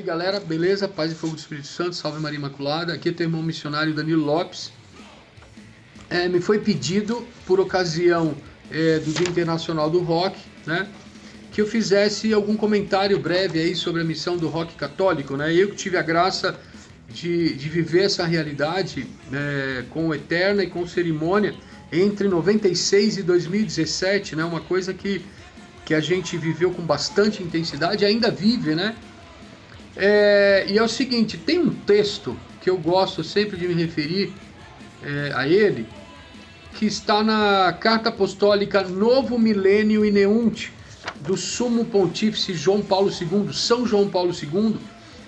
galera, beleza? Paz e fogo do Espírito Santo, salve Maria Imaculada. Aqui é teu irmão missionário Danilo Lopes. Me foi pedido, por ocasião do Dia Internacional do Rock, né, que eu fizesse algum comentário breve aí sobre a missão do rock católico, né? Eu que tive a graça de viver essa realidade com Eterna e com Cerimônia entre 96 e 2017, né? Uma coisa que a gente viveu com bastante intensidade, ainda vive, né? E é o seguinte, tem um texto que eu gosto sempre de me referir a ele, que está na Carta Apostólica Novo Milênio e Neunte, do Sumo Pontífice João Paulo II, São João Paulo II,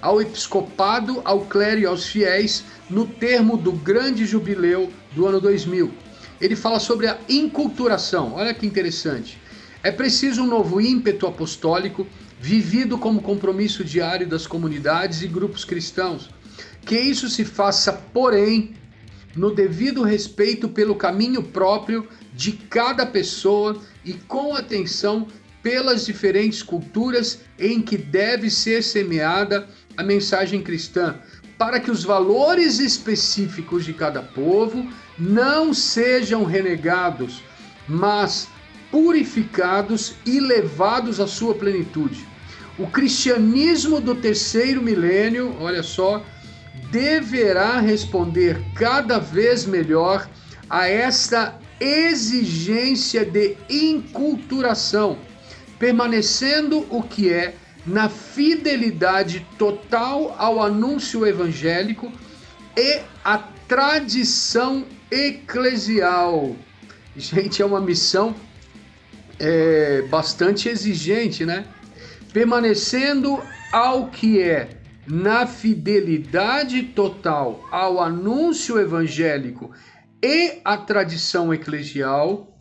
ao episcopado, ao clero e aos fiéis, no termo do grande jubileu do ano 2000. Ele fala sobre a inculturação, olha que interessante. É preciso um novo ímpeto apostólico, vivido como compromisso diário das comunidades e grupos cristãos. Que isso se faça, porém, no devido respeito pelo caminho próprio de cada pessoa e com atenção pelas diferentes culturas em que deve ser semeada a mensagem cristã, para que os valores específicos de cada povo não sejam renegados, mas purificados e levados à sua plenitude. O cristianismo do terceiro milênio, olha só, deverá responder cada vez melhor a esta exigência de inculturação, permanecendo o que é na fidelidade total ao anúncio evangélico e à tradição eclesial. Gente, é uma missão bastante exigente, né? Permanecendo ao que é na fidelidade total ao anúncio evangélico e à tradição eclesial,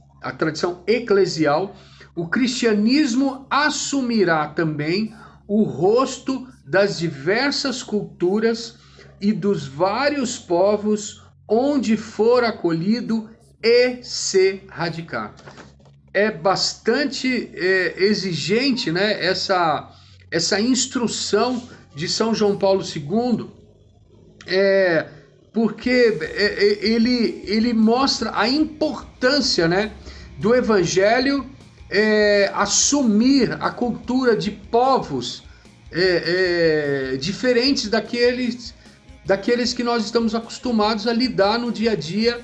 o cristianismo assumirá também o rosto das diversas culturas e dos vários povos onde for acolhido e se radicar. É bastante exigente, né, essa instrução de São João Paulo II, porque ele mostra a importância, né, do Evangelho assumir a cultura de povos diferentes daqueles que nós estamos acostumados a lidar no dia a dia,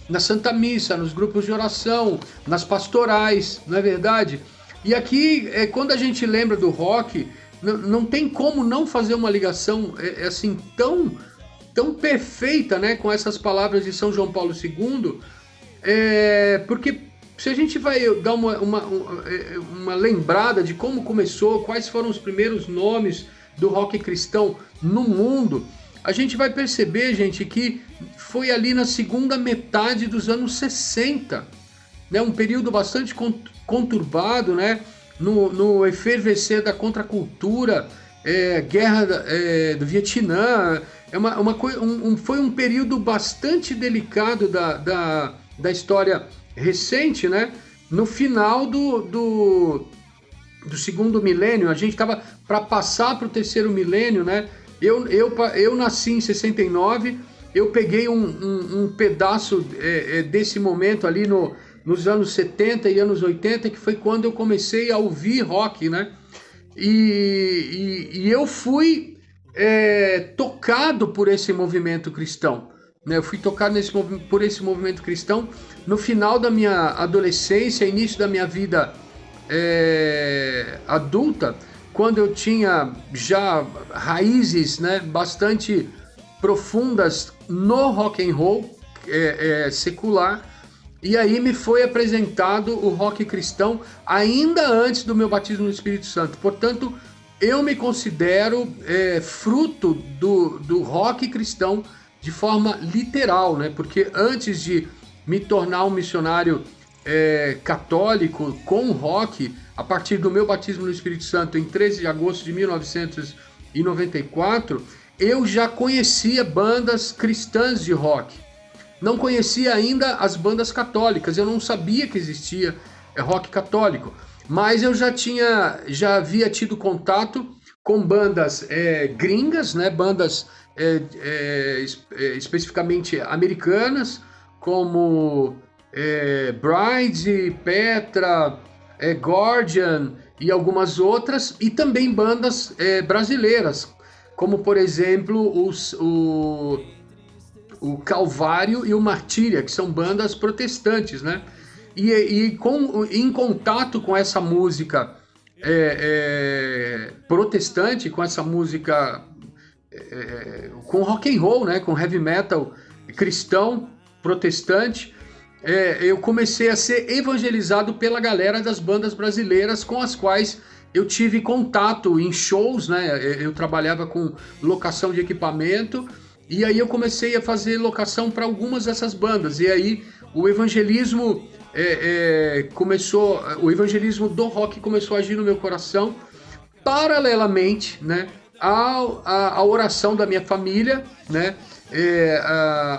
na Santa Missa, nos grupos de oração, nas pastorais, não é verdade? E aqui, quando a gente lembra do rock, não tem como não fazer uma ligação assim tão perfeita, né, com essas palavras de São João Paulo II, porque se a gente vai dar uma lembrada de como começou, quais foram os primeiros nomes do rock cristão no mundo, a gente vai perceber, gente, que foi ali na segunda metade dos anos 60, né, um período bastante conturbado, né, no efervescer da contracultura, guerra do Vietnã, foi um período bastante delicado da história recente, né? No final do segundo milênio, a gente estava para passar para o terceiro milênio, né? Eu nasci em 69, eu peguei um pedaço desse momento ali nos anos 70 e anos 80, que foi quando eu comecei a ouvir rock, né? E eu fui tocado por esse movimento cristão, né? Eu fui tocado por esse movimento cristão no final da minha adolescência, início da minha vida adulta, quando eu tinha já raízes, né, bastante profundas no rock and roll secular, e aí me foi apresentado o rock cristão ainda antes do meu batismo no Espírito Santo. Portanto, eu me considero fruto do rock cristão de forma literal, né? Porque antes de me tornar um missionário católico com rock, a partir do meu batismo no Espírito Santo em 13 de agosto de 1994, eu já conhecia bandas cristãs de rock. Não conhecia ainda as bandas católicas, eu não sabia que existia rock católico, mas eu já havia tido contato com bandas gringas, né? Bandas especificamente americanas, como Bride, Petra, Guardian e algumas outras, e também bandas brasileiras, como por exemplo o Calvário e o Martíria, que são bandas protestantes, né? Em contato com essa música protestante, com essa música com rock and roll, né? Com heavy metal cristão protestante, eu comecei a ser evangelizado pela galera das bandas brasileiras com as quais eu tive contato em shows, né? Eu trabalhava com locação de equipamento, e aí eu comecei a fazer locação para algumas dessas bandas, e aí o evangelismo o evangelismo do rock começou a agir no meu coração, paralelamente, né, a oração da minha família, né,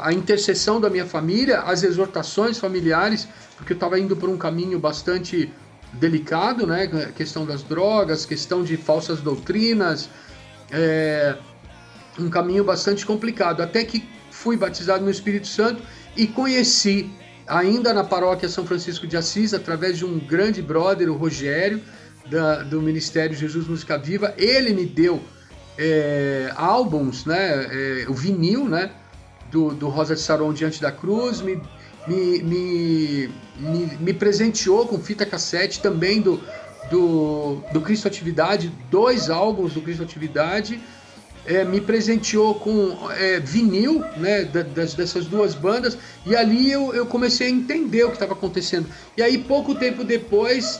a intercessão da minha família, as exortações familiares, porque eu estava indo por um caminho bastante delicado, né, questão das drogas, questão de falsas doutrinas, um caminho bastante complicado, até que fui batizado no Espírito Santo e conheci, ainda na paróquia São Francisco de Assis, através de um grande brother, o Rogério, do Ministério Jesus Música Viva. Ele me deu álbuns, né, o vinil, né, do Rosa de Saron Diante da Cruz, me presenteou com fita cassete também do Cristo Atividade, 2 álbuns do Cristo Atividade, me presenteou com vinil, né, dessas 2 bandas, e ali eu comecei a entender o que estava acontecendo. E aí, pouco tempo depois,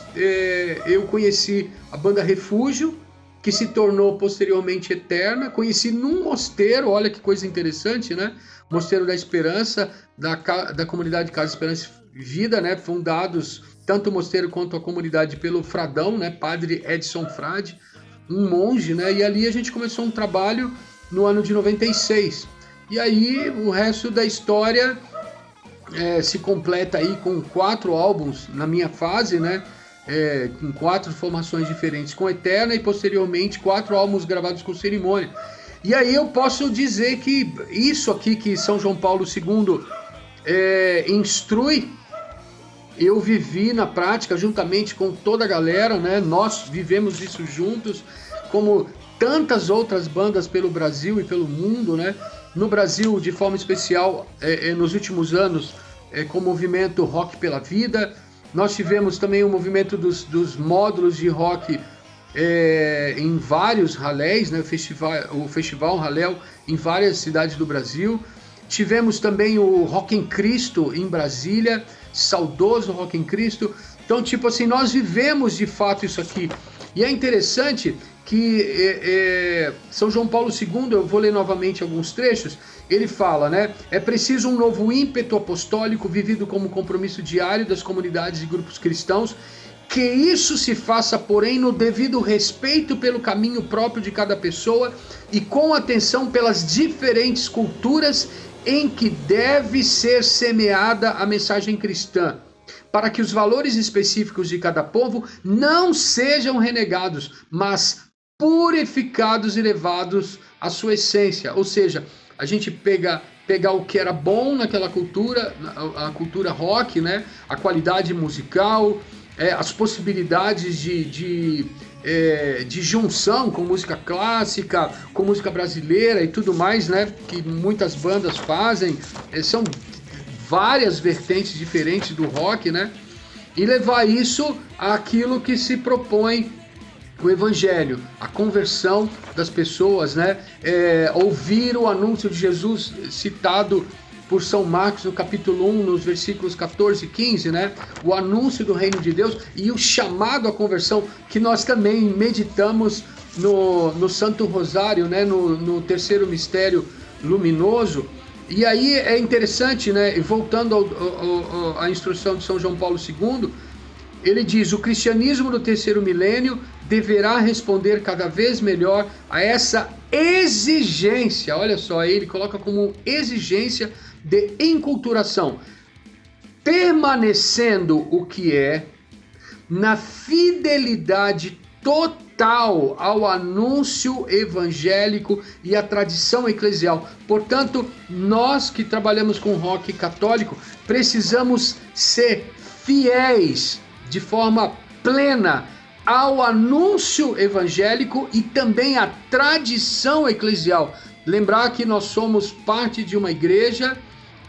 eu conheci a banda Refúgio, que se tornou posteriormente Eterna. Conheci num mosteiro, olha que coisa interessante, né? Mosteiro da Esperança, da comunidade Casa Esperança e Vida, né? Fundados tanto o mosteiro quanto a comunidade pelo Fradão, né? Padre Edson Frade, um monge, né? E ali a gente começou um trabalho no ano de 96. E aí o resto da história se completa aí com 4 álbuns na minha fase, né? Com 4 formações diferentes com Eterna e posteriormente 4 álbuns gravados com Cerimônia. E aí eu posso dizer que isso aqui que São João Paulo II instrui, eu vivi na prática juntamente com toda a galera, né? Nós vivemos isso juntos, como tantas outras bandas pelo Brasil e pelo mundo, né? No Brasil, de forma especial, nos últimos anos, com o movimento Rock pela Vida. Nós tivemos também o movimento dos módulos de rock em vários ralés, né? O Festival Raléu em várias cidades do Brasil. Tivemos também o Rock em Cristo em Brasília, saudoso Rock em Cristo. Então, tipo assim, nós vivemos de fato isso aqui. E é interessante que São João Paulo II, eu vou ler novamente alguns trechos, ele fala, né? É preciso um novo ímpeto apostólico vivido como compromisso diário das comunidades e grupos cristãos, que isso se faça, porém, no devido respeito pelo caminho próprio de cada pessoa e com atenção pelas diferentes culturas em que deve ser semeada a mensagem cristã, para que os valores específicos de cada povo não sejam renegados, mas purificados e levados à sua essência. Ou seja, a gente pegar o que era bom naquela cultura, a cultura rock, né? A qualidade musical, as possibilidades de junção com música clássica, com música brasileira e tudo mais, né? Que muitas bandas fazem, são várias vertentes diferentes do rock, né? E levar isso àquilo que se propõe o Evangelho, a conversão das pessoas, né? Ouvir o anúncio de Jesus citado por São Marcos no capítulo 1, nos versículos 14 e 15, né? O anúncio do reino de Deus e o chamado à conversão, que nós também meditamos no Santo Rosário, né? No terceiro mistério luminoso. E aí é interessante, né? Voltando à instrução de São João Paulo II, ele diz: o cristianismo do terceiro milênio deverá responder cada vez melhor a essa exigência. Olha só, ele coloca como exigência de enculturação, permanecendo o que é na fidelidade total ao anúncio evangélico e à tradição eclesial. Portanto, nós que trabalhamos com rock católico, precisamos ser fiéis de forma plena ao anúncio evangélico e também à tradição eclesial. Lembrar que nós somos parte de uma igreja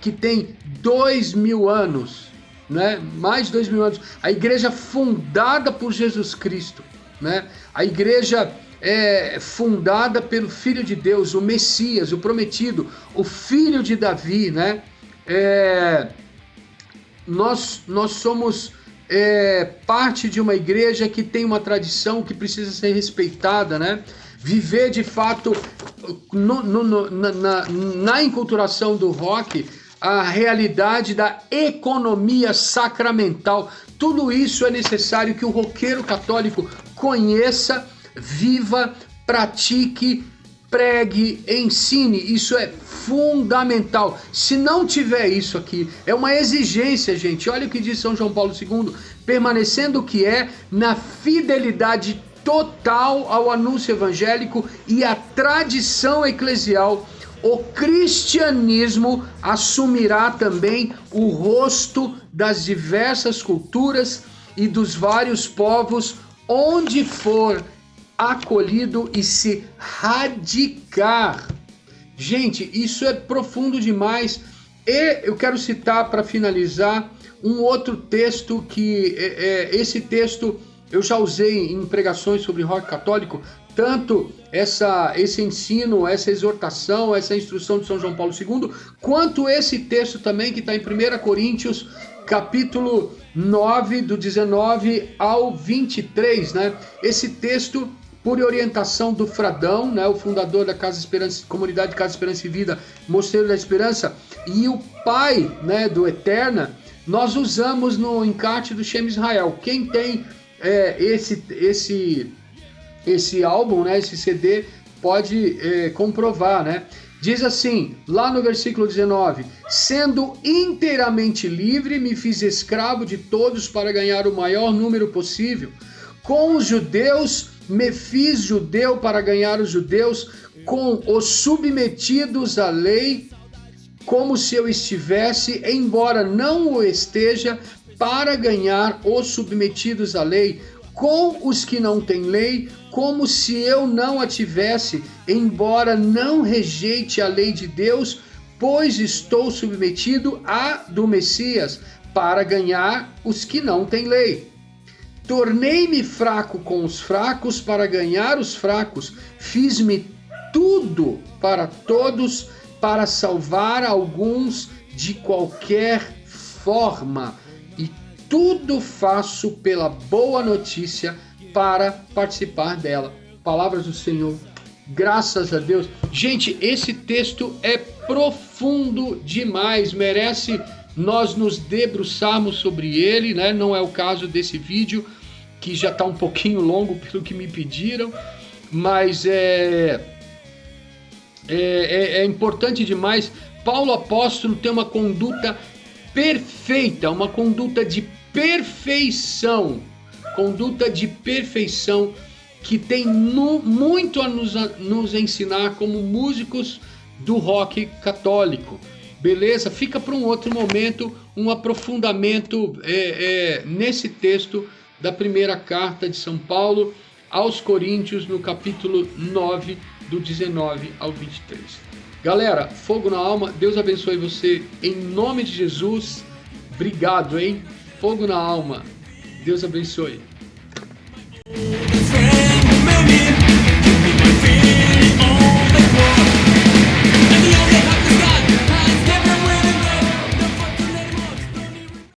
que tem 2000 anos, né? Mais de 2000 anos. A igreja fundada por Jesus Cristo, né? A igreja é fundada pelo Filho de Deus, o Messias, o prometido, o filho de Davi, né? Nós somos parte de uma igreja que tem uma tradição que precisa ser respeitada, né? Viver de fato na enculturação do rock a realidade da economia sacramental. Tudo isso é necessário que o roqueiro católico conheça, viva, pratique, pregue, ensine. Isso é fundamental. Se não tiver isso aqui, é uma exigência, gente. Olha o que diz São João Paulo II, permanecendo o que é na fidelidade total ao anúncio evangélico e à tradição eclesial, o cristianismo assumirá também o rosto das diversas culturas e dos vários povos onde for acolhido e se radicar. Gente, isso é profundo demais. E eu quero citar, para finalizar, um outro texto que esse texto eu já usei em pregações sobre rock católico, tanto esse ensino, essa exortação, essa instrução de São João Paulo II, quanto esse texto também que está em 1 Coríntios, capítulo 9, do 19 ao 23, né? Esse texto, por orientação do Fradão, né, o fundador da Casa Esperança, Comunidade Casa Esperança e Vida, Mosteiro da Esperança, e o pai, né, do Eterna, nós usamos no encarte do Shem Israel. Quem tem esse álbum, né, esse CD, pode comprovar, né? Diz assim, lá no versículo 19: sendo inteiramente livre, me fiz escravo de todos para ganhar o maior número possível. Com os judeus, me fiz judeu para ganhar os judeus, com os submetidos à lei, como se eu estivesse, embora não o esteja, para ganhar os submetidos à lei, com os que não têm lei, como se eu não a tivesse, embora não rejeite a lei de Deus, pois estou submetido à do Messias, para ganhar os que não têm lei. Tornei-me fraco com os fracos para ganhar os fracos, fiz-me tudo para todos, para salvar alguns de qualquer forma. E tudo faço pela boa notícia para participar dela. Palavras do Senhor. Graças a Deus. Gente, esse texto é profundo demais. Merece nós nos debruçarmos sobre ele, né? Não é o caso desse vídeo, que já está um pouquinho longo pelo que me pediram, mas é importante demais. Paulo apóstolo tem uma conduta perfeita, uma conduta de perfeição, que tem muito a nos ensinar como músicos do rock católico. Beleza? Fica para um outro momento, um aprofundamento nesse texto da primeira carta de São Paulo aos Coríntios, no capítulo 9, do 19 ao 23. Galera, fogo na alma, Deus abençoe você, em nome de Jesus. Obrigado, hein? Fogo na alma, Deus abençoe.